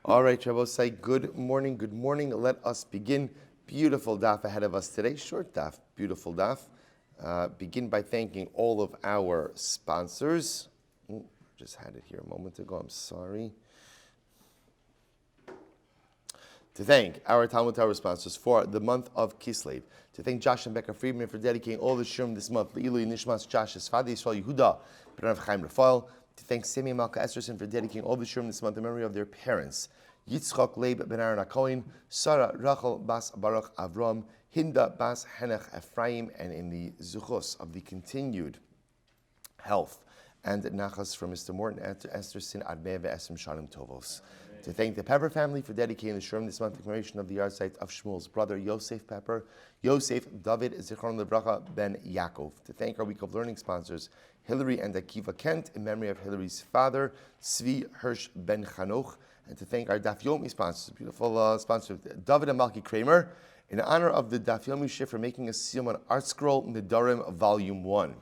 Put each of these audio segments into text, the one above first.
All right, Shabbosai, good morning, good morning. Let us begin. Beautiful daf ahead of us today. Short daf, beautiful daf. Begin by thanking all of our sponsors. Just had it here a moment ago, I'm sorry. To thank our Talmud Torah sponsors for the month of Kislev. To thank Josh and Becca Friedman for dedicating all the shurim this month. Le'ilu Nishmas Josh's Fadi Yisrael Yehuda, B'Rav Chaim Rafael. To thank Simi and Malka Esterson for dedicating all the shurim this month in memory of their parents. Yitzchak Leib Ben Aaron HaKohen, Sarah Rachel Bas Baruch Avram, Hinda Bas Henech Ephraim, and in the zuchos of the continued health and nachas from Mr. Morton Esterson Admeh Ve'esrim Shalom Tovos. To thank the Pepper family for dedicating the shurim this month in commemoration of the yard site of Shmuel's brother Yosef Pepper, Yosef David Zichron Levracha Ben Yaakov. To thank our week of learning sponsors, Hillary and Akiva Kent, in memory of Hillary's father, Tzvi Hirsch Ben Chanoch, and to thank our Daf Yomi sponsors, beautiful sponsor, David and Malki Kramer, in honor of the Daf Yomi shift for making a siyum on Art Scroll Nedarim Volume 1.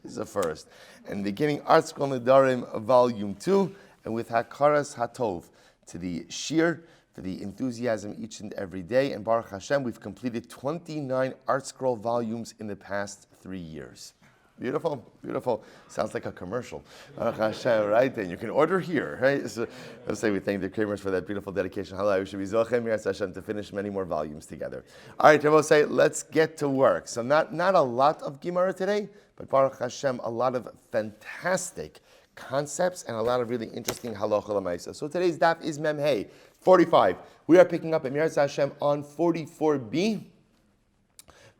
This is the first. And beginning Art Scroll Nedarim Volume 2, and with Hakaras Hatov, to the shir, for the enthusiasm each and every day. And Baruch Hashem, we've completed 29 Art Scroll volumes in the past 3 years. Beautiful, beautiful. Sounds like a commercial. Baruch Hashem, right? And you can order here, right? So let's say we thank the Kramers for that beautiful dedication. Hallelujah. We should be Zochem Yiras Hashem to finish many more volumes together. All right, Rabbi say, let's get to work. So not a lot of Gemara today, but Baruch Hashem, a lot of fantastic concepts and a lot of really interesting halacha l'maisa. So today's daf is Memhei 45. We are picking up at Yiras Hashem on 44b.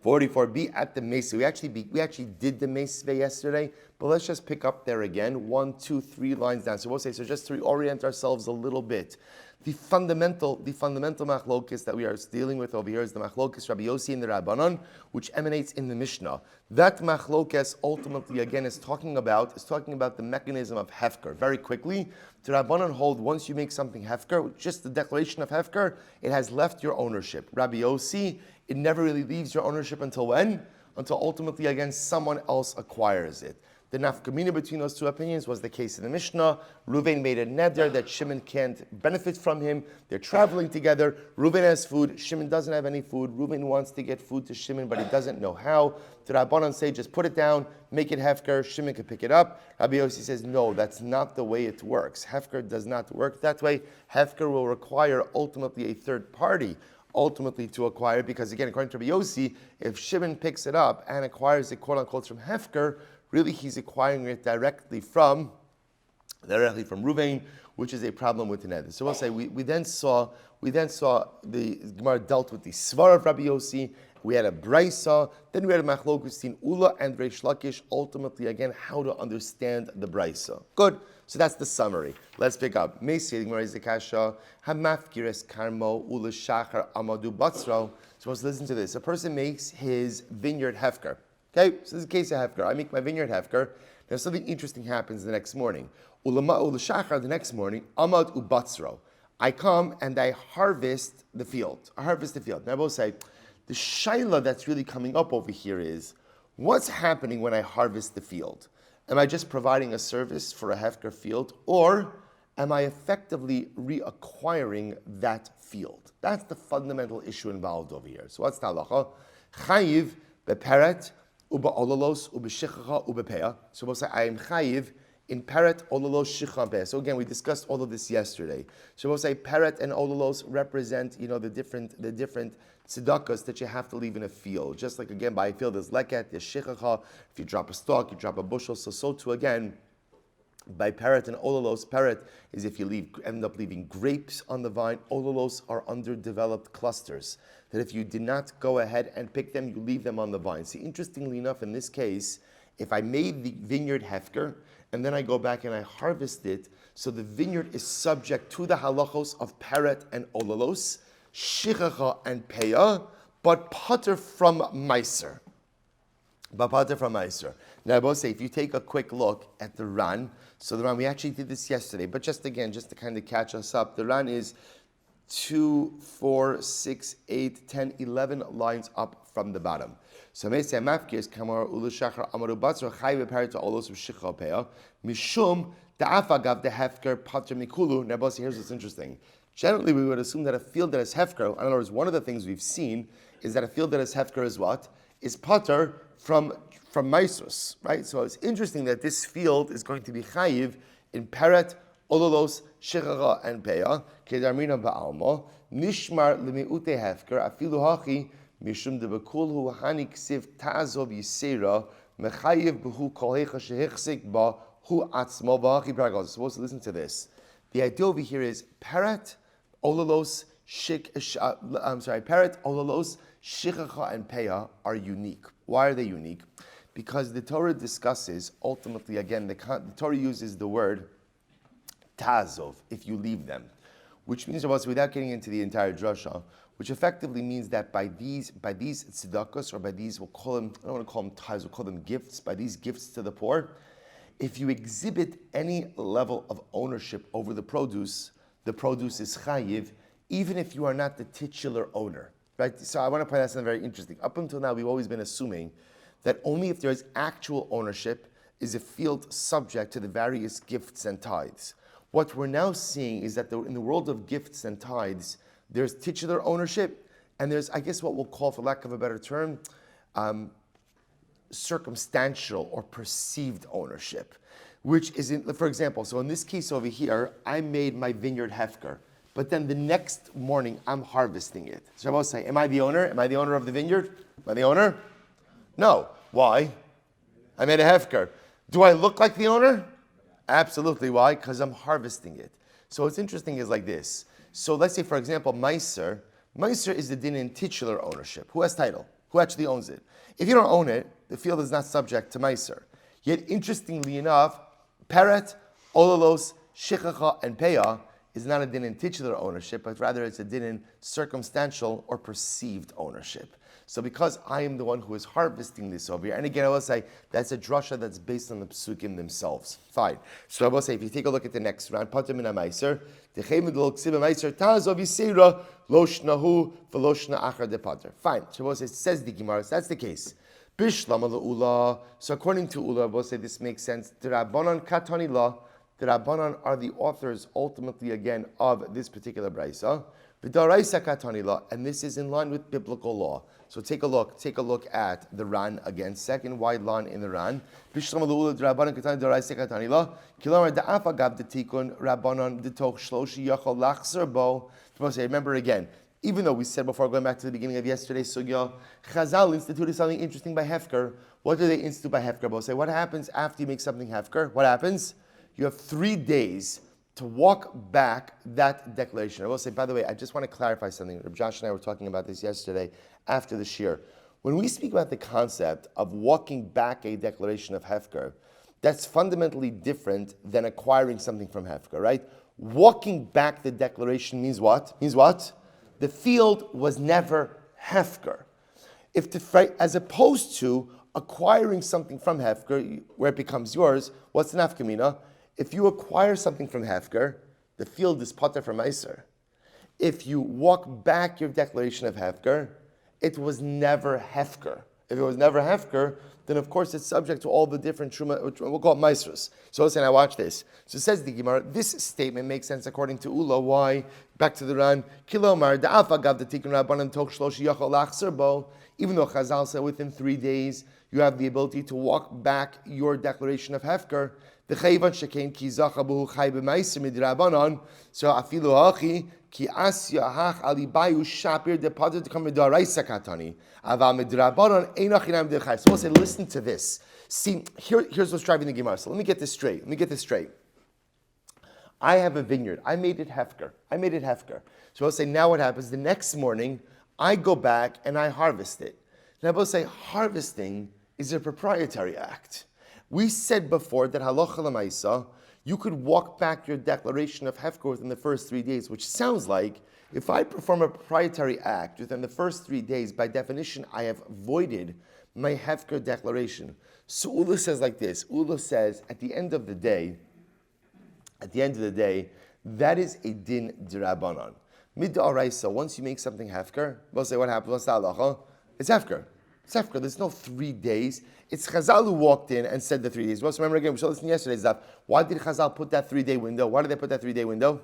44b at the Mesa. We actually did the Mesa yesterday, but let's just pick up there again. 1, 2, 3 lines down. So we'll say, so just to reorient ourselves a little bit. The fundamental machlokis that we are dealing with over here is the machlokis Rabbi Yossi and the Rabbanon, which emanates in the Mishnah. That machlokis ultimately again is talking about the mechanism of hefker. Very quickly, the Rabbanon hold once you make something hefker, just the declaration of hefker, it has left your ownership. Rabbi Yossi, it never really leaves your ownership until when? Until ultimately again someone else acquires it. The nafkamina between those two opinions was the case in the Mishnah. Reuven made a neder that Shimon can't benefit from him. They're traveling together. Reuven has food. Shimon doesn't have any food. Reuven wants to get food to Shimon, but he doesn't know how. The Rabbanan say, just put it down, make it hefker. Shimon can pick it up. Rabbi Yossi says, no, that's not the way it works. Hefker does not work that way. Hefker will require ultimately a third party to acquire, because again, according to Rabbi Yossi, if Shimon picks it up and acquires it, quote unquote, from hefker, really, he's acquiring it directly from Reuven, which is a problem with the neder. So we'll say we then saw the Gemara dealt with the svar of Rabbi Yossi. We had a brisa, then we had a machlokus in Ula and Reish Lakish. Ultimately, again, how to understand the brisa. Good. So that's the summary. Let's pick up. Meisi the Gemara is the kasha hamafkires karmo Ula shachar amadu batzro. So let's listen to this. A person makes his vineyard hefker. Okay, so this is a case of hefker. I make my vineyard hefker. Now something interesting happens the next morning. Ulama ulashachar, the next morning, amad ubatzro. I come and I harvest the field. Now I will say, the shaila that's really coming up over here is, what's happening when I harvest the field? Am I just providing a service for a hefker field, or am I effectively reacquiring that field? That's the fundamental issue involved over here. So what's the halacha? Chayiv beperet uba ololos uba shichacha uba peah. So we'll say I am chayiv in peret ololos shichacha peah. So again, we discussed all of this yesterday. So we'll say peret and ololos represent, the different tzedakahs that you have to leave in a field. Just like again, by a field there's leket, there's shichacha. If you drop a stalk, you drop a bushel. So too again, by peret and ololos, peret is if you end up leaving grapes on the vine. Ololos are underdeveloped clusters that if you did not go ahead and pick them, you leave them on the vine. See, interestingly enough, in this case, if I made the vineyard hefker and then I go back and I harvest it, so the vineyard is subject to the halachos of peret and ololos, shichacha and peah, but pater from meiser. Now, I will say, if you take a quick look at the Ran, so the Ran, we actually did this yesterday, but just to kind of catch us up, the Ran is 2, 4, 6, 8, 10, 11 lines up from the bottom. So may say mafkir is kamar ulu shachar amaru batzro chayve parit to olos of shicha peah mishum The afagav, the hefker, pater mikulu. Now, boss, here's what's interesting. Generally, we would assume that a field that is hefker, in other words, one of the things we've seen is that a field that is hefker is what? Is pater from maisus, right? So it's interesting that this field is going to be chayiv in peret, ololos, shechacha, and peah, kedarmina ba'alma, nishmar lemiute hefker, afilu hachi, mishum de bekulhu hani ksiv ta'azov yisera, mechayiv behu kolhecha shehichsik ba, hu atzmo ba'achi pragos. Supposed to listen to this. The idea over here is peret, ololos, peret, ololos, shechacha, and peah are unique. Why are they unique? Because the Torah discusses, ultimately, again, the Torah uses the word ta'azov, if you leave them, which means, without getting into the entire drasha, which effectively means that by these tzedakos, or by these, we'll call them, I don't want to call them tithes, we'll call them gifts, by these gifts to the poor, if you exhibit any level of ownership over the produce is chayiv, even if you are not the titular owner. Right? So I want to point out something very interesting. Up until now, we've always been assuming that only if there is actual ownership is a field subject to the various gifts and tithes. What we're now seeing is that in the world of gifts and tithes, there's titular ownership, and there's, I guess, what we'll call, for lack of a better term, circumstantial or perceived ownership, which is, for example, so in this case over here, I made my vineyard hefker, but then the next morning I'm harvesting it. So I will say, am I the owner? Am I the owner of the vineyard? Am I the owner? No. Why? I made a hefker. Do I look like the owner? Absolutely. Why? Because I'm harvesting it. So what's interesting is like this. So let's say, for example, Meiser. Meiser is the din in titular ownership. Who has title? Who actually owns it? If you don't own it, the field is not subject to Meiser. Yet, interestingly enough, Peret, Ololos, Shechacha, and Peah is not a din in titular ownership, but rather it's a din in circumstantial or perceived ownership. So because I am the one who is harvesting this over here, and again I will say that's a drasha that's based on the psukim themselves. Fine. So I will say if you take a look at the next round, pater min ha'maiser, techemid lo ksiv ha'maiser ta'azov yisera lo shnahu v'lo shna achar de pater. Fine. So I will say it says the Gemara, so that's the case. Bishlama le'ula. So according to Ula, I will say this makes sense. The Rabbanan katani la. The Rabbanan are the authors ultimately again of this particular brayso. V'daraisa katani la, and this is in line with biblical law. So take a look at the Ran again, second wide line in the Ran. Remember again, even though we said before going back to the beginning of yesterday's sugya, Chazal instituted something interesting by Hefker. What do they institute by Hefker? Say, what happens after you make something Hefker? What happens? You have 3 days to walk back that declaration. I will say, by the way, I just want to clarify something. Rabbi Josh and I were talking about this yesterday after the shir. When we speak about the concept of walking back a declaration of Hefker, that's fundamentally different than acquiring something from Hefker, right? Walking back the declaration means what? The field was never Hefker. As opposed to acquiring something from Hefker, where it becomes yours, what's an nafkamina? If you acquire something from Hefker, the field is pater from Meiser. If you walk back your declaration of Hefker, it was never Hefker. If it was never Hefker, then of course it's subject to all the different Truma, which we'll call it Meisrus. So listen, now watch this. So it says the Gemara, this statement makes sense according to Ula. Why? Back to the Ran. Kilomar, da'afa gav the tikkun rabbanan toch shlosh yachol lachzer bo. Even though Chazal said within 3 days, you have the ability to walk back your declaration of Hefker. The chayvan shekain ki zacha b'hu chay b'maiser midrabanan. So afilu hachi ki asya hach alibayu shapir deposit to come midaraisa katani. Aval midrabanan einachinam dechay. So we'll say, listen to this. See, here's what's driving the Gemara. So let me get this straight. I have a vineyard. I made it Hefker. So we'll say, now what happens? The next morning, I go back and I harvest it. Now we'll say, harvesting is a proprietary act. We said before that halacha l'maisa, you could walk back your declaration of Hefker within the first 3 days, which sounds like if I perform a proprietary act within the first 3 days, by definition, I have voided my Hefker declaration. So Ula says like this. Ula says, at the end of the day, that is a din d'Rabbanan. Mid-Araisa, once you make something Hefker, we'll say what happens, what's the halacha? It's Hefker. It's hefker. There's no 3 days. It's Chazal who walked in and said the 3 days. Well, so remember again, we saw this in yesterday's stuff. Why did Chazal put that 3-day window? Why did they put that 3-day window?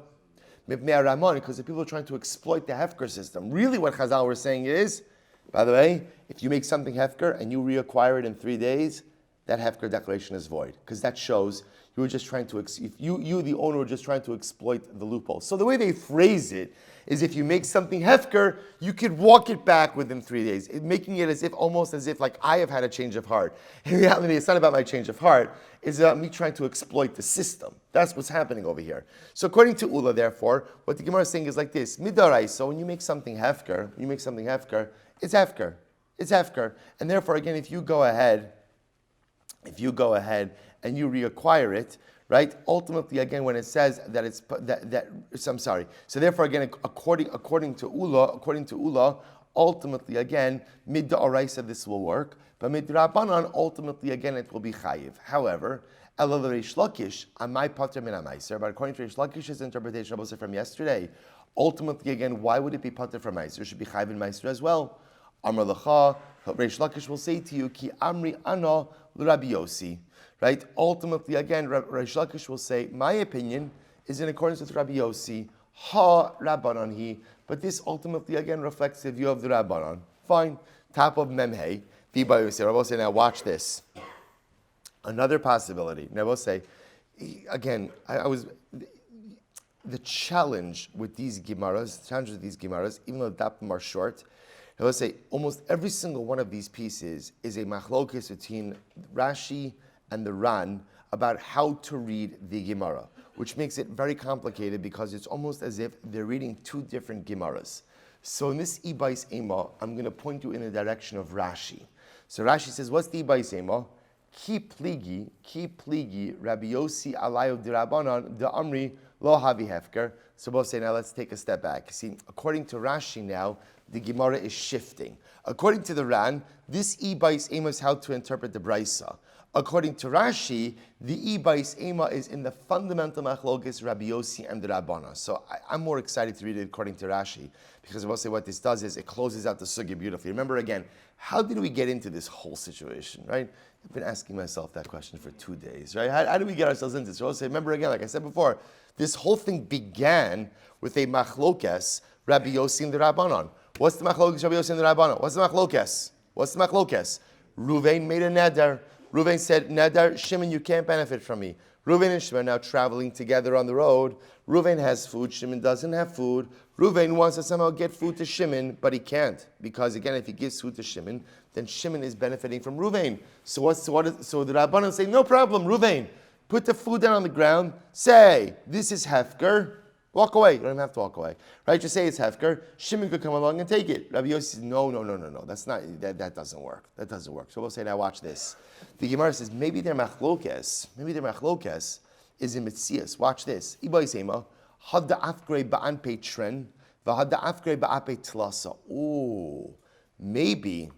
Because the people are trying to exploit the hefker system. Really what Chazal were saying is, by the way, if you make something hefker and you reacquire it in 3 days, that hefker declaration is void. Because that shows you were just trying to, if you, the owner, were just trying to exploit the loophole. So the way they phrase it is if you make something hefker, you could walk it back within 3 days, making it as if, almost as if like I have had a change of heart. In reality, it's not about my change of heart, it's about me trying to exploit the system. That's what's happening over here. So according to Ula, therefore, what the Gemara is saying is like this, Midarai, so when you make something hefker, it's hefker. It's hefker. And therefore, again, if you go ahead and you reacquire it, right? Ultimately, again, when it says that I'm sorry. So therefore, again, according to Ula, ultimately, again, mid da'oraisa this will work, but mid rabbanan, ultimately, again, it will be chayiv. However, elal Reish Lakish, amai pater min amaiser. But according to Reish Lakish's interpretation of from yesterday, ultimately, again, why would it be pater from maiser? It should be chayiv in maiser as well. Amar lecha, Reish Lakish will say to you, ki amri ana l'Rabbi Yossi. Right? Ultimately, again, Reish Lakish will say, my opinion is in accordance with Rabbi Yossi, ha Rabbanan hi. But this ultimately, again, reflects the view of the Rabbanan. Fine. Top of Memhei. Rabbi Yossi will say, now watch this. Another possibility. Now we'll say, again, the challenge with these Gemaras, even though the dapim are short, I will say almost every single one of these pieces is a machlokes between Rashi and the Ran about how to read the Gemara, which makes it very complicated because it's almost as if they're reading two different Gemaras. So in this Ibais Ema, I'm going to point you in the direction of Rashi. So Rashi says, what's the Ibais Ema? Ki pligi, Rabbi Yossi alayo dirabanan da amri lo havi hefker. So we'll say, now let's take a step back. See, according to Rashi now, the Gemara is shifting. According to the Ran, this Ibais Ema is how to interpret the Braisa. According to Rashi, the Ibais Ema is in the fundamental machlokes Rabbi Yossi and the Rabbana. So I'm more excited to read it according to Rashi, because I will say what this does is it closes out the sugya beautifully. Remember again, how did we get into this whole situation, right? I've been asking myself that question for 2 days, right? How did we get ourselves into this? So I'll say, remember again, like I said before, this whole thing began with a machlokes Rabbi Yossi and the Rabbanon. What's the machlokes Rabbi Yossi and the Rabbanon? What's the machlokes? Ruvain made a neder. Ruvain said, Nedar, Shimon, you can't benefit from me. Ruvain and Shimon are now traveling together on the road. Ruvain has food, Shimon doesn't have food. Ruvain wants to somehow get food to Shimon, but he can't. Because again, if he gives food to Shimon, then Shimon is benefiting from Ruvain. So the Rabbanan say, no problem, Ruvain, put the food down on the ground, say, this is hefker. Walk away. You don't even have to walk away. Right? Just say it's hefker. Shimon could come along and take it. Rabbi Yossi says, no. That's not, that doesn't work. That doesn't work. So we'll say, now watch this. The Gemara says, maybe their machlokes is in Mitzias. Watch this. Ibai Sema, had the afgrei ba'an pei tren, v'had the afgrei ba'an pei tlasa. Ooh, maybe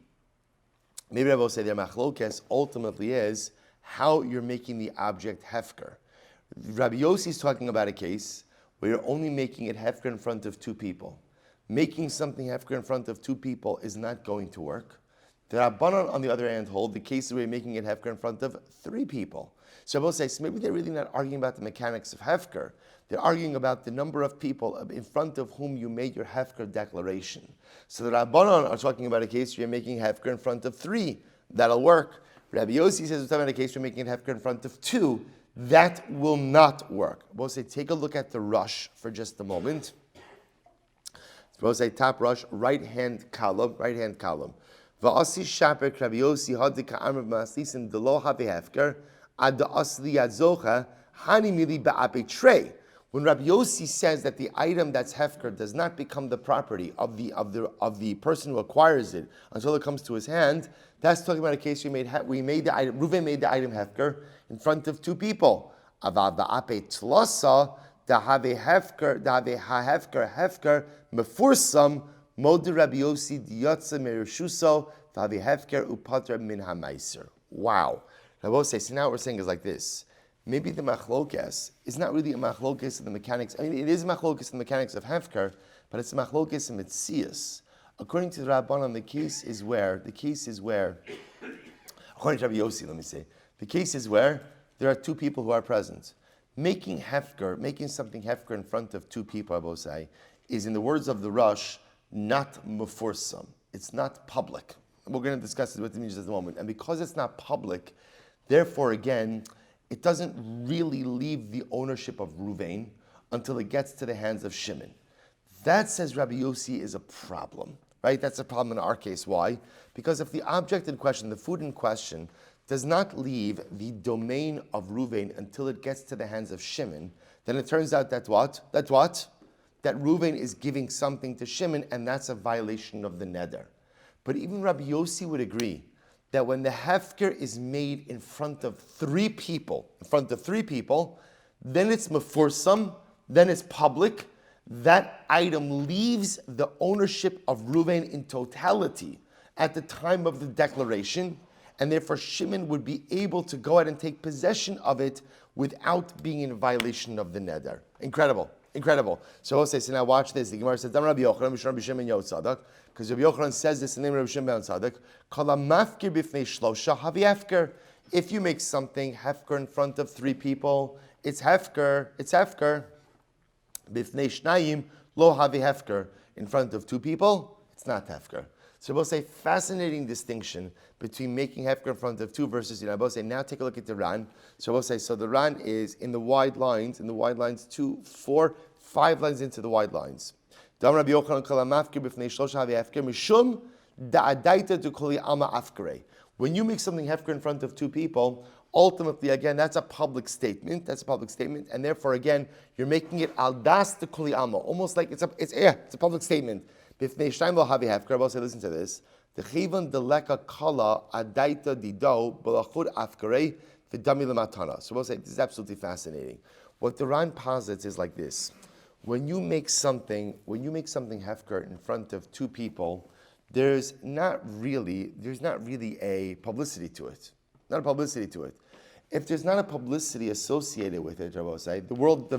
I will say their machlokes ultimately is how you're making the object hefker. Rabbi Yossi is talking about a case where you're only making it hefker in front of two people. Making something hefker in front of two people is not going to work. The Rabbanon, on the other hand, hold the case where you're making it hefker in front of three people. So I will say, so maybe they're really not arguing about the mechanics of hefker. They're arguing about the number of people in front of whom you made your hefker declaration. So the Rabbanon are talking about a case where you're making hefker in front of three. That'll work. Rabbi Yossi says we're talking about a case where you're making it hefker in front of two. That will not work. We'll say, take a look at the rush for just a moment. We'll say, top rush, right-hand column. Va'asi shapek Rabbi Yossi hadi ka'amr b'maslisin delo havi hefker ad asli yadzocha hani mili ba'ape trey. When Rabbi Yossi says that the item that's hefker does not become the property of the person who acquires it until it comes to his hand, that's talking about a case we made the item. Ruven made the item hefker in front of two people. Ava ba'ape tlasa dahave hefker mefursam mod Rabbi Yossi diyatza merushuso dahave hefker upatra min hamaiser. Wow. I will say, so now what we're saying is like this. Maybe the machlokes is not really a machlokes in the mechanics. I mean, it is a machlokes in the mechanics of hefker, but it's a machlokes in mitzias According to the Rabbanan, the case is where, according to Rabbi Yossi, let me say, the case is where there are two people who are present. Making something hefker in front of two people, I will say, is, in the words of the Rush, not mefursam. It's not public. We're going to discuss it with the means in a moment. And because it's not public, therefore, again, it doesn't really leave the ownership of Ruvain until it gets to the hands of Shimon. That, says Rabbi Yossi, is a problem, right? That's a problem in our case. Why? Because if the object in question, the food in question, does not leave the domain of Ruvain until it gets to the hands of Shimon, then it turns out that what? That Ruvain is giving something to Shimon, and that's a violation of the neder. But even Rabbi Yossi would agree that when the hefker is made in front of three people, then it's mefursam, then it's public. That item leaves the ownership of Ruvain in totality at the time of the declaration, and therefore Shimon would be able to go ahead and take possession of it without being in violation of the neder. Incredible. So I'll say, so now watch this. The Gemara says, Rabbi Yochanan, Rabbi Shimon Yotzadok, because Rabbi Yochanan says this in the name of Rabbi Shimon Yotzadok, Kala mafkir b'fnei shlosha havi hefker. If you make something hefker in front of three people, it's hefker. B'fnei shnayim lo havi hefker. In front of two people, it's not hefker. So we'll say, fascinating distinction between making hefker in front of two versus, we'll say, now take a look at the Ran. So we'll say, so the Ran is in the wide lines, 2, 4, 5 lines into the wide lines. When you make something hefker in front of two people, ultimately, again, that's a public statement, and therefore, again, you're making it al das de kuli ama, almost like it's a public statement. B'fnei shnayim lo havi hefker. I'll say, listen to this. The chivan deleka kala adaita dido b'lachud afkarei v'dami lematana. So we'll say, this is absolutely fascinating. What the Ran posits is like this. When you make something hefker in front of two people, there's not really a publicity to it. Not a publicity to it. If there's not a publicity associated with it, I will say, the world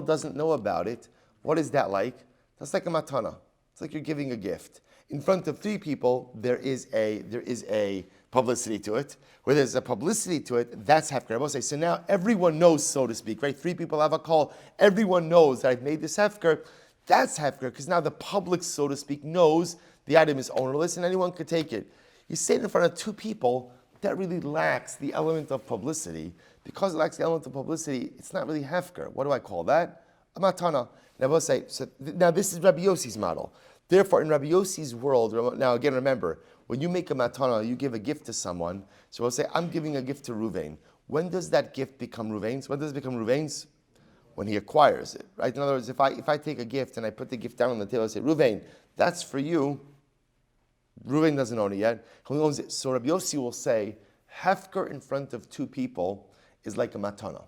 doesn't know about it. What is that like? That's like a matana. It's like you're giving a gift. In front of three people, there is a publicity to it. Where there's a publicity to it, that's hefker. I will say, so now everyone knows, so to speak, right? Three people have a call. Everyone knows that I've made this hefker. That's hefker, because now the public, so to speak, knows the item is ownerless and anyone could take it. You say it in front of two people, that really lacks the element of publicity. Because it lacks the element of publicity, it's not really hefker. What do I call that? A matana. Now we'll say, now this is Rabbi Yossi's model. Therefore, in Rabbi Yossi's world, now again, remember, when you make a matana, you give a gift to someone. So we'll say, I'm giving a gift to Ruvain. When does that gift become Ruvain's? When does it become Ruvain's? When he acquires it, right? In other words, if I take a gift and I put the gift down on the table, I say, Ruvain, that's for you. Ruvain doesn't own it yet. He owns it. So Rabbi Yossi will say, hefker in front of two people is like a matana.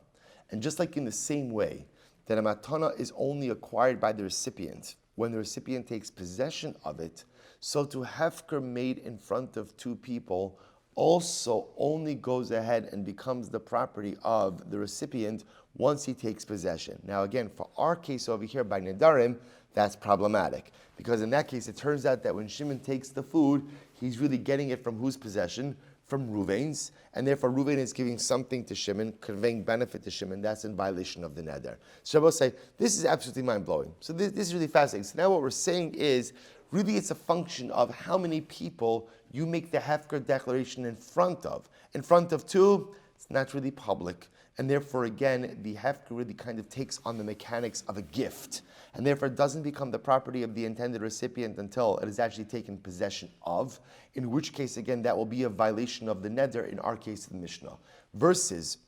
And just like in the same way that a matana is only acquired by the recipient when the recipient takes possession of it, so to hefker made in front of two people also only goes ahead and becomes the property of the recipient once he takes possession. Now again, for our case over here by Nedarim, that's problematic. Because in that case, it turns out that when Shimon takes the food, he's really getting it from whose possession? From Ruvain's. And therefore, Ruvain is giving something to Shimon, conveying benefit to Shimon. That's in violation of the neder. So I will say, this is absolutely mind-blowing. So this is really fascinating. So now what we're saying is, really it's a function of how many people you make the hefker declaration in front of. In front of two, it's not really public. And therefore, again, the hefker really kind of takes on the mechanics of a gift. And therefore, it doesn't become the property of the intended recipient until it is actually taken possession of, in which case, again, that will be a violation of the neder, in our case, the Mishnah. Versus,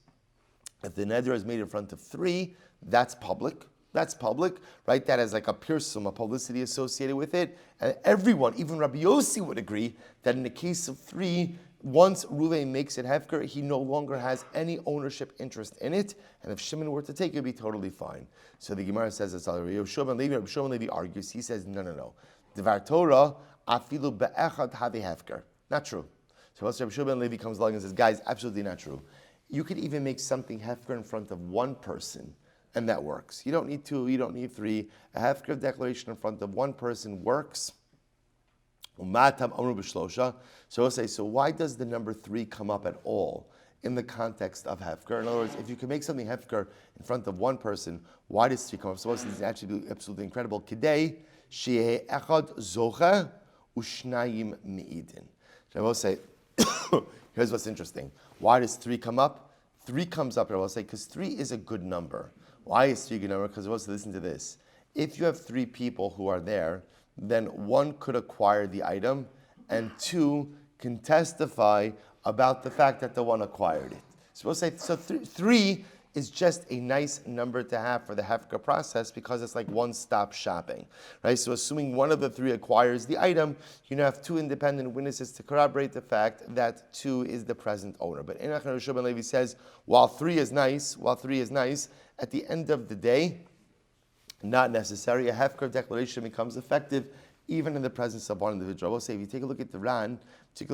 if the neder is made in front of three, that's public. That's public, right? That has like a pirsum, a publicity associated with it. And everyone, even Rabbi Yossi would agree that in the case of three, once Ruvain makes it hefker, he no longer has any ownership interest in it. And if Shimon were to take it, it would be totally fine. So the Gemara says it's Rabbi Shmuel Levi argues. He says, no. Dvar Torah, afilu be'echad havi hefker. Not true. So once Rabbi Shmuel Levi comes along and says, guys, absolutely not true. You could even make something hefker in front of one person, and that works. You don't need two, you don't need three. A hefker declaration in front of one person works. Umatam amru b'shlosha. So we'll say, so why does the number 3 come up at all in the context of hefker? In other words, if you can make something hefker in front of one person, why does 3 come up? So this is actually absolutely incredible. Kidei she'eh echad zocha ushnayim me'idin. So I will say, here's what's interesting. Why does 3 come up? 3 comes up, I will say, because 3 is a good number. Why is 3 a good number? Because I will say, listen to this. If you have 3 people who are there, then 1 could acquire the item, and 2 can testify about the fact that the 1 acquired it. So we'll say, so 3 is just a nice number to have for the hefker process because it's like one-stop shopping, right? So assuming 1 of the 3 acquires the item, you now have 2 independent witnesses to corroborate the fact that 2 is the present owner. But Rabbi Shmuel ben Levi says, while 3 is nice, at the end of the day, not necessary. A hefker declaration becomes effective even in the presence of one individual. I will say, if you take a look at the Ran, 3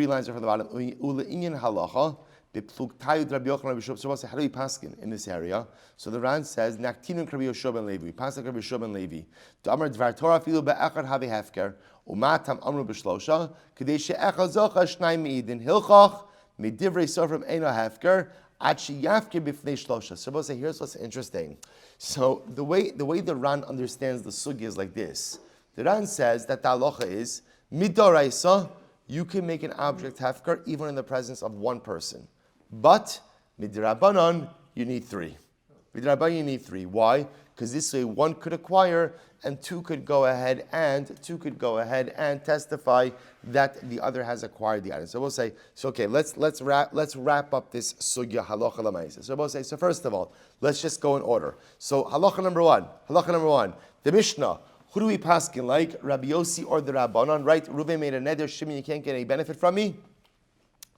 lines are from the bottom. Ule'inyan halacha. So how do we paskin in this area? So the Ran says, "Naktinun Rabbi Shmuel ben Levi." Paskin Rabbi Shmuel ben Levi. Damar dvar Torah filu be'echad have hefker umatam amru b'shlosha kadei she'echad zocha shnayim meidin hilchach medivrei sofrim eno hefker ad sheyafker b'fnei shlosha. So we'll say, here's what's interesting. So the way the Ran understands the sugi is like this. The Ran says that the halacha is midoraisa. You can make an object hefker even in the presence of one person. But midrabanan, you need 3. Midrabanan, you need 3. Why? Because this way 1 could acquire, and 2 could go ahead and testify that the other has acquired the item. So we'll say, so okay, let's wrap up this sugya halacha lamaisa. So we'll say, so first of all, let's just go in order. So halacha number one, the Mishnah. Who do we paskin like? Rabbi Yossi or the Rabbanon, right? Reuven made a neder, Shimon, you can't get any benefit from me.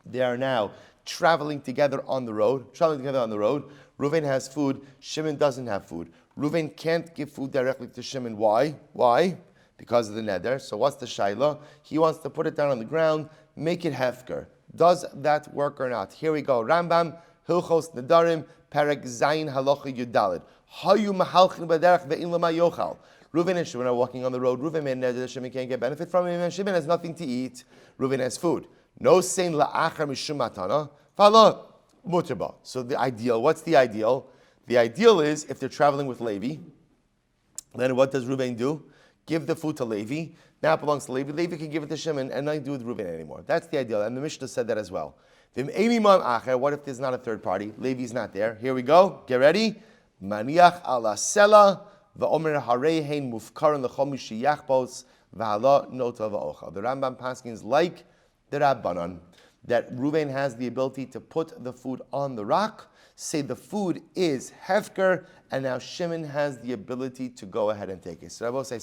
They are now traveling together on the road. Reuven has food, Shimon doesn't have food. Reuven can't give food directly to Shimon. Why? Because of the neder. So what's the shaila? He wants to put it down on the ground, make it hefker. Does that work or not? Here we go. Rambam, Hilchos Nedarim, Perek Zayin Halacha Yudalid. Hayu mahalchin b'derech ve'in lema yochal. Reuven and Shimon are walking on the road. Reuven made neder, Shimon can't get benefit from him, and Shimon has nothing to eat. Reuven has food. No sein la'achar mishum matana, fala muterba. So the ideal, what's the ideal? The ideal is if they're traveling with Levi, then what does Reuven do? Give the food to Levi. Now it belongs to Levi. Levi can give it to Shimon and nothing to do with Reuven anymore. That's the ideal, and the Mishnah said that as well. What if there's not a third party? Levi's not there. Here we go. Get ready. Maniach ala sela va'omer harei hein mufkaron lechomishi yachbos v'hala nota va'ochal. The Rambam paskins like the Rabbanon, that Reuven has the ability to put the food on the rock, say the food is hefker, and now Shimon has the ability to go ahead and take it. So I will say,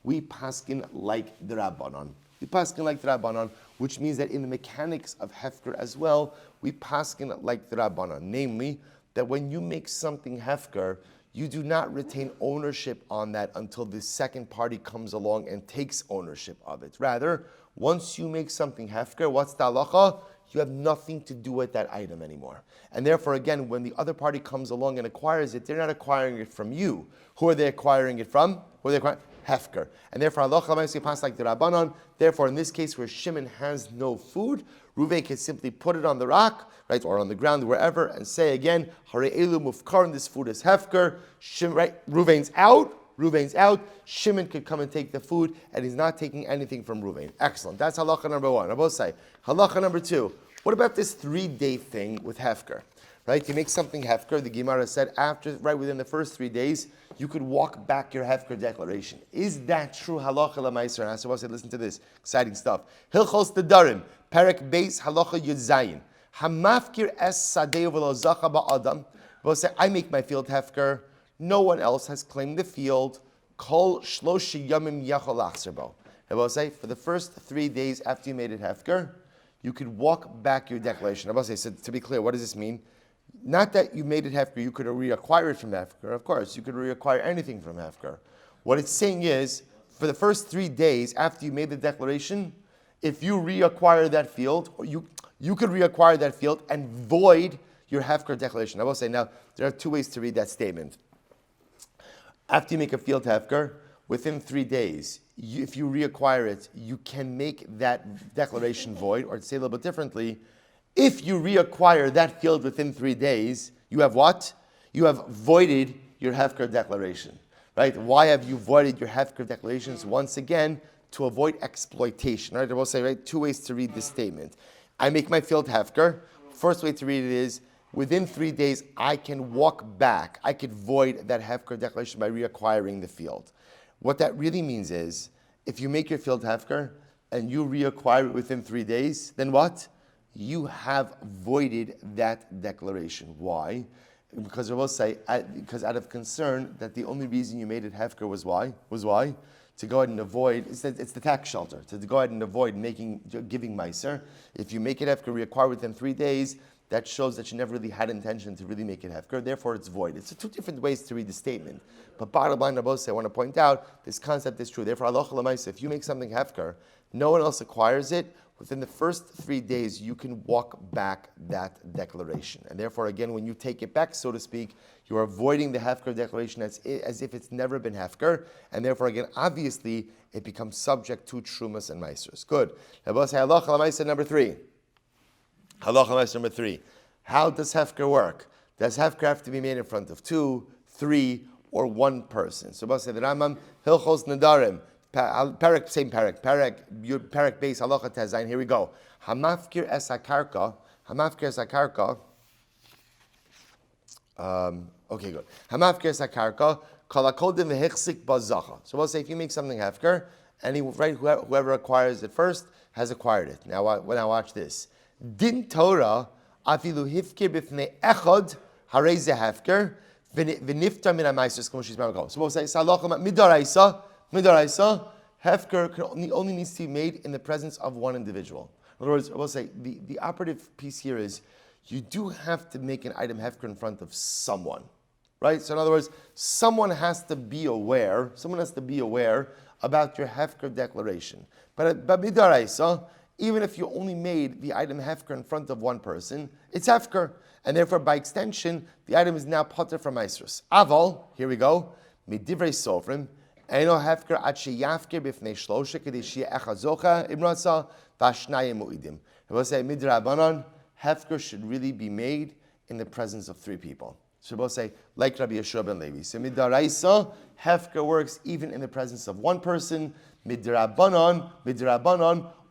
we paskin like the Rabbanon. Which means that in the mechanics of hefker as well, we paskin like the Rabbanon. Namely, that when you make something hefker, you do not retain ownership on that until the second party comes along and takes ownership of it. Rather, once you make something hefker, what's the halacha? You have nothing to do with that item anymore. And therefore, again, when the other party comes along and acquires it, they're not acquiring it from you. Who are they acquiring it from? Hefker. And therefore, halacha pass like the Rabbanon. Therefore, in this case where Shimon has no food, Reuven can simply put it on the rock, right, or on the ground, wherever, and say again, Harei elu mufkaron, this food is hefker. Right, Reuven's out. Shimon could come and take the food, and he's not taking anything from Reuven. Excellent. That's halacha number 1. I both say. Halacha number 2. What about this 3-day thing with hefker? Right, you make something hefker. The Gemara said within the first 3 days, you could walk back your hefker declaration. Is that true? Halacha l'maiser. And I said, listen to this exciting stuff. Hilchos Nedarim, Perek Beis Halacha Yud Zayin. Hamafkir es sadeu v'lo zacha ba'adam. We'll say, I make my field hefker. No one else has claimed the field. Kol shloshi yamim yachol achzer bo. I will say, for the first 3 days after you made it hefker, you could walk back your declaration. I will say, so to be clear, what does this mean? Not that you made it hefker, you could reacquire it from hefker. Of course, you could reacquire anything from hefker. What it's saying is, for the first 3 days after you made the declaration, if you reacquire that field, or you could reacquire that field and void your hefker declaration. I will say now, there are 2 ways to read that statement. After you make a field hefker, within 3 days, if you reacquire it, you can make that declaration void, or to say a little bit differently, if you reacquire that field within 3 days, you have what? You have voided your Hefker declaration, right? Why have you voided your Hefker declarations? Once again, to avoid exploitation, right? I will say, right, 2 ways to read this statement. I make my field Hefker. First way to read it is, within 3 days, I can walk back. I could void that Hefker declaration by reacquiring the field. What that really means is, if you make your field Hefker and you reacquire it within 3 days, then what? You have voided that declaration. Why? Because I will say, because out of concern that the only reason you made it Hefker was why? To go ahead and avoid, it's the tax shelter, to go ahead and avoid giving Meiser. If you make it Hefker, reacquire within 3 days, that shows that you never really had intention to really make it Hefker, therefore it's void. It's 2 different ways to read the statement. But bottom line, I want to point out, this concept is true. Therefore, halacha l'maisa, if you make something Hefker, no one else acquires it, within the first 3 days, you can walk back that declaration. And therefore, again, when you take it back, so to speak, you are avoiding the Hefker declaration as if it's never been Hefker. And therefore, again, obviously, it becomes subject to Trumas and Meisers. Good. Halacha l'maisa number 3. Halacha l'maisa number 3. How does Hefker work? Does Hefker have to be made in front of 2, 3, or 1 person? So, the Rambam, Hilchos Nedarim, same parak base halacha tezayin. Here we go. Hamafkir es hakarka. Okay, good. Hamafkir es hakarka. Kalakodim v'hichsik bazacha. So we'll say if you make something hefker, whoever acquires it first has acquired it. Now watch this. Din Torah afilu hifkir b'fnei echad harei ze hefker v'niftar min ha'maisers k'mo she's marako. So we'll say halacha midaraisa, Hefker only needs to be made in the presence of 1 individual. In other words, I will say, the operative piece here is, you do have to make an item Hefker in front of someone, right? So in other words, someone has to be aware about your Hefker declaration. But midaraisa, even if you only made the item Hefker in front of 1 person, it's Hefker. And therefore, by extension, the item is now potter from Maisrus. Aval, here we go, midivrei sofrim, Eino hefker ad sheyafker b'fnei shlosha kedei sheyeh echad zocha imratza v'ashnayim mu'idim. I will say midrabanan, hefker should really be made in the presence of 3 people. So we'll say like Rabbi Yeshua ben Levi. So midaraisa, hefker works even in the presence of 1 person. Midrabanan,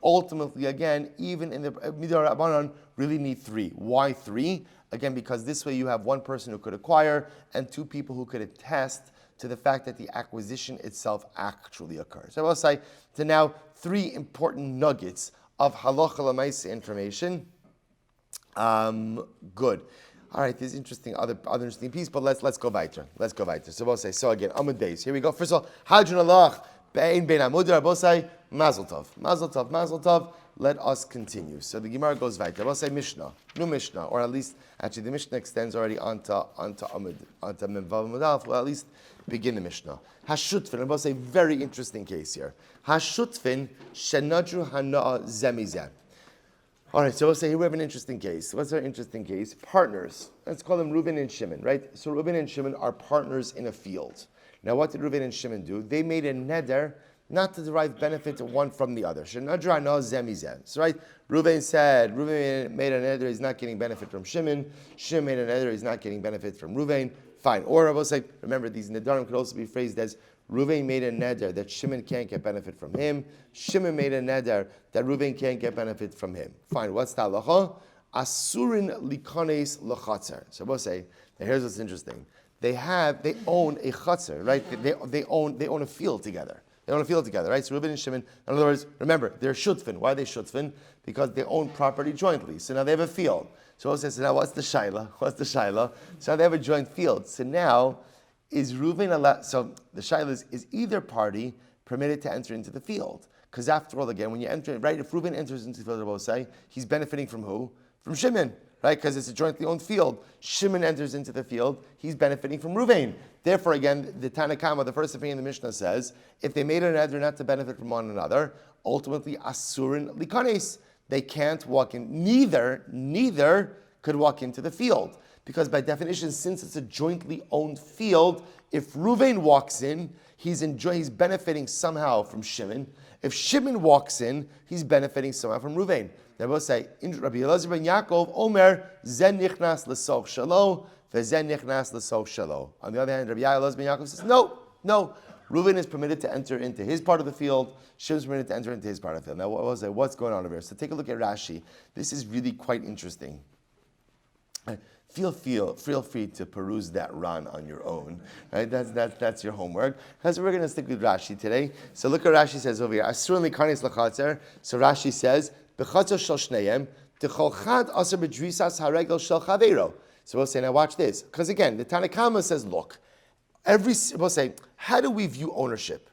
ultimately again, even in the midrabanan, really need 3. Why 3? Again, because this way you have 1 person who could acquire and 2 people who could attest to the fact that the acquisition itself actually occurs. So I will say, to now 3 important nuggets of halacha l'maisa information. Good. All right, this is interesting, other interesting piece, but let's go weiter. So we'll say, so again, Amud Beis. Here we go. First of all, Hadron Allah, Bein Bein Amudra, we'll say, Mazel Tov. Let us continue. So the Gemara goes weiter. We'll say Mishnah, new Mishnah, or at least, actually the Mishnah extends already onto Amud, onto Memvav Amud. Well, at least begin the Mishnah. Hashutfin, we'll say, very interesting case here. Hashutfin, Shenadru Hana'a Zemizeh. All right, so we'll say here we have an interesting case. What's our interesting case? Partners. Let's call them Reuben and Shimon, right? So Reuben and Shimon are partners in a field. Now what did Reuben and Shimon do? They made a neder not to derive benefit one from the other. So right? Reuben made a neder, he's not getting benefit from Shimon. Shimon made a neder, he's not getting benefit from Reuben. Fine. Or I will say, remember, these nedarim could also be phrased as Reuven made a neder that Shimon can't get benefit from him. Shimon made a neder that Reuven can't get benefit from him. Fine. What's the halacha? Asurin likones lachatzer. So we'll say, now here's what's interesting. They own a chatzer, right? They own a field together. Right? So Reuben and Shimon, in other words, remember, they're shutfin. Why are they shutfin? Because they own property jointly. So now they have a field. So we'll say, so now what's the shaila? So now they have a joint field. So now, is Reuven allowed? So the shaila is either party permitted to enter into the field? Because after all, again, when you enter, right, if Reuven enters into the field, we'll say, he's benefiting from who? From Shimon, right? Because it's a jointly owned field. Shimon enters into the field, he's benefiting from Reuven. Therefore, again, the Tanakama, the first opinion in the Mishnah says, if they made an neder not to benefit from one another, ultimately asurin likanes, they can't walk in. Neither could walk into the field. Because by definition, since it's a jointly owned field, If Reuven walks in, he's benefiting somehow from Shimon. If Shimon walks in, he's benefiting somehow from Reuven. They both say, Rabbi Elazar ben Yaakov, Omer, Zen nichnas l'soch shalo, vezen nichnas l'soch shalo. On the other hand, Rabbi Elazar ben Yaakov says, no. Reuven is permitted to enter into his part of the field. Shimon is permitted to enter into his part of the field. Now, what's going on over here? So take a look at Rashi. This is really quite interesting. Feel free to peruse that Ran on your own. Right? That's your homework. That's what we're going to stick with Rashi today. So look what Rashi says over here. Asur likarnis lachatzer. So Rashi says, b'chatzer shel shneihem, t'chol chad aser b'drisas haregel shel chaveiro. So we'll say, now watch this. Because again, the Tanna Kama says, look, we'll say, how do we view ownership?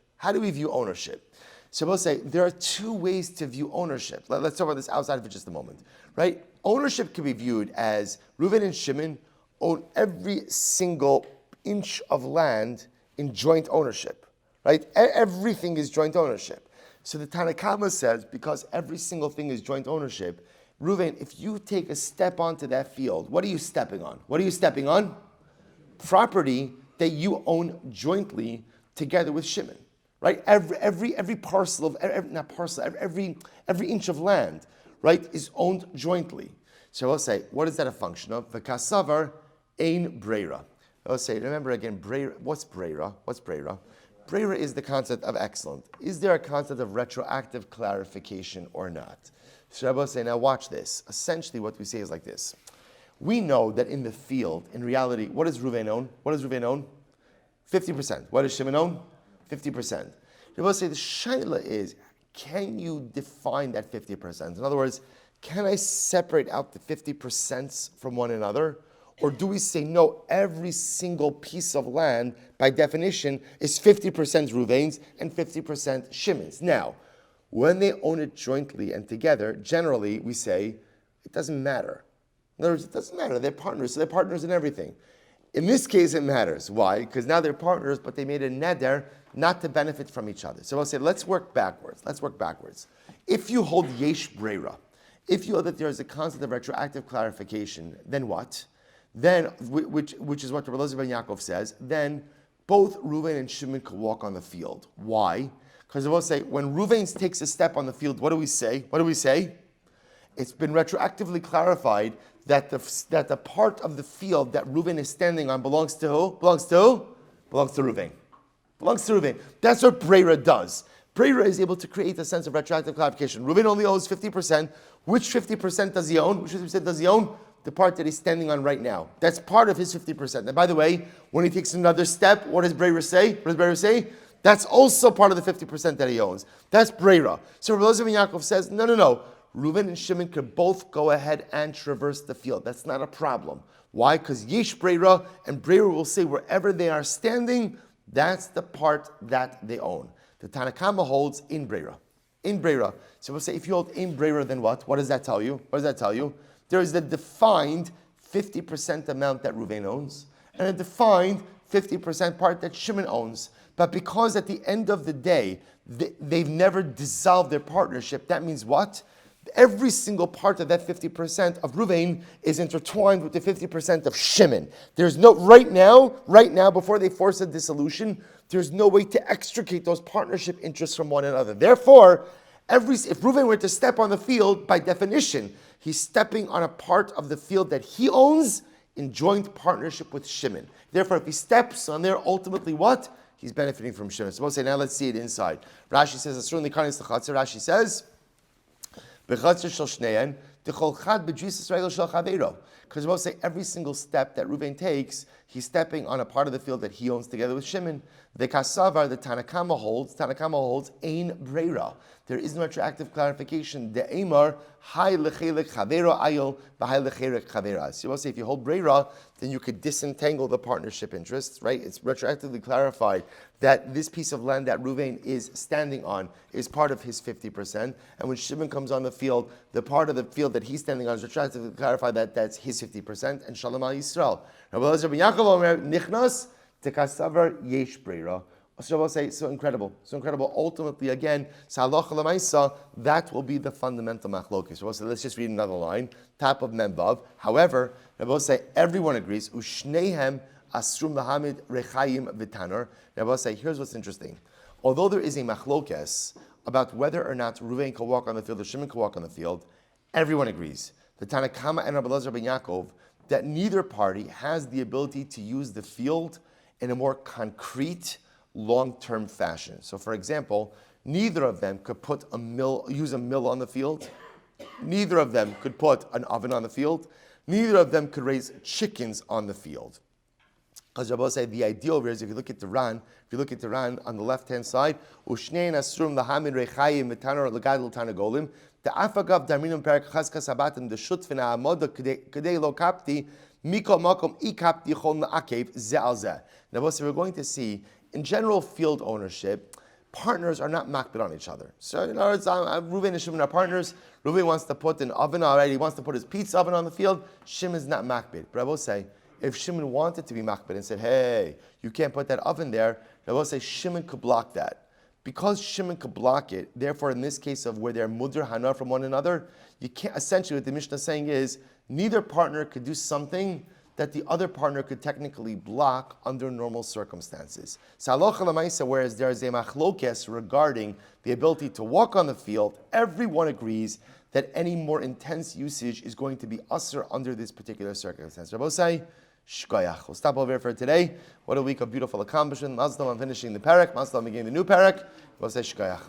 So we'll say, there are two ways to view ownership. Let's talk about this outside for just a moment. Right? Ownership can be viewed as Reuven and Shimon own every single inch of land in joint ownership, right? Everything is joint ownership. So the Tanna Kama says, because every single thing is joint ownership, Reuven, if you take a step onto that field, what are you stepping on? Property that you own jointly together with Shimon, right? Every parcel of every inch of land, right, is owned jointly. So I'll say, what is that a function of? V'kasavar ein breira. I'll say, remember again, breira. What's breira? Breira is the concept of excellent. Is there a concept of retroactive clarification or not? So I will say, now watch this. Essentially what we say is like this. We know that in the field, in reality, what does Reuven own? 50%. What does Shimon own? 50%. I will say the shaila is, can you define that 50%? In other words, can I separate out the 50% from one another? Or do we say, no, every single piece of land, by definition, is 50% Reuven's and 50% Shimon's? Now, when they own it jointly and together, generally we say, it doesn't matter. In other words, it doesn't matter. They're partners, so they're partners in everything. In this case, it matters. Why? Because now they're partners, but they made a neder not to benefit from each other. So I'll say, let's work backwards. If you hold yesh breira, if you hold that there is a concept of retroactive clarification, then what? Then, which is what Rabbi Elazar ben Yaakov says, then both Reuven and Shimon could walk on the field. Why? Because we'll say, when Reuven takes a step on the field, what do we say? It's been retroactively clarified that the part of the field that Reuven is standing on belongs to who? Belongs to Reuven. That's what breira does. Breira is able to create a sense of retroactive clarification. Reuven only owes 50%. Which 50% does he own? The part that he's standing on right now. That's part of his 50%. And by the way, when he takes another step, what does breira say? That's also part of the 50% that he owns. That's breira. So Rabbi Elazar ben Yaakov says, no. Reuven and Shimon could both go ahead and traverse the field. That's not a problem. Why? Because yesh breira, and breira will say wherever they are standing, that's the part that they own. The Tanna Kama holds in breira. So we'll say, if you hold in breira, then what? What does that tell you? There is a defined 50% amount that Reuven owns, and a defined 50% part that Shimon owns. But because at the end of the day, they've never dissolved their partnership, that means what? Every single part of that 50% of Reuven is intertwined with the 50% of Shimon. There's no, right now, before they force a dissolution, there's no way to extricate those partnership interests from one another. Therefore, if Reuven were to step on the field, by definition, he's stepping on a part of the field that he owns in joint partnership with Shimon. Therefore, if he steps on there, ultimately what? He's benefiting from Shimon. So we'll say, now let's see it inside. Rashi says, Rashi says, because we'll say every single step that Reuven takes, he's stepping on a part of the field that he owns together with Shimon. The Kasavar, the Tanna Kama holds, ein breira. There is no retroactive clarification. The Amar, hai lechelek chavero ayol, v'hai lechelek chavera. So we'll say if you hold breira, then you could disentangle the partnership interests, right? It's retroactively clarified that this piece of land that Reuven is standing on is part of his 50%. And when Shimon comes on the field, the part of the field that he's standing on is retroactively clarified that that's his 50%. And Shalom al Yisrael. Rabbi Elazar ben Yaakov Omer, nichnas tekasavar yesh breira. So I'll say, so incredible. Ultimately, again, halacha l'maisa, that will be the fundamental machlokes. So we'll say, let's just read another line, top of Memvav. However, I will say, everyone agrees, ushnehem asrum lahamid rechayim v'tanor. Rabbi say, here's what's interesting. Although there is a machlokes about whether or not Reuven can walk on the field or Shimon can walk on the field, everyone agrees. The Tanakama and Rabbi Elazar ben Yaakov that neither party has the ability to use the field in a more concrete, long-term fashion. So, for example, neither of them could use a mill on the field. Neither of them could put an oven on the field. Neither of them could raise chickens on the field. As Rabbi say, the idea over here is if you look at the Ran on the left-hand side, Ushnein Asrum Lahamid Rechayim V'Tanor Legadol Tanagolim, the Afagav Darminum Perak Chaskas Sabatim the Shutfina Amoda Kadei Lo Kapti Miko Makom Ikapti Chon La'akev Ze Al Ze. Now, we're going to see in general field ownership, partners are not makbid on each other. So, in other words, Reuven and Shimon are partners. Reuven wants to put an oven already. He wants to put his pizza oven on the field. Shimon's not makbid. But I will say, if Shimon wanted to be makbid and said, hey, you can't put that oven there, I will say Shimon could block that. Because Shimon could block it, therefore, in this case of where they're mudr hana from one another, you can't, essentially what the Mishnah is saying is, neither partner could do something that the other partner could technically block under normal circumstances. So halacha l'maisa, whereas there is a machlokes regarding the ability to walk on the field, everyone agrees that any more intense usage is going to be usher under this particular circumstance. Rabbi say, shkoyach. We'll stop over here for today. What a week of beautiful accomplishment. Mazdam, I'm finishing the parak. Mazdam, I'm beginning the new parak. Rabbi say, shkoyach.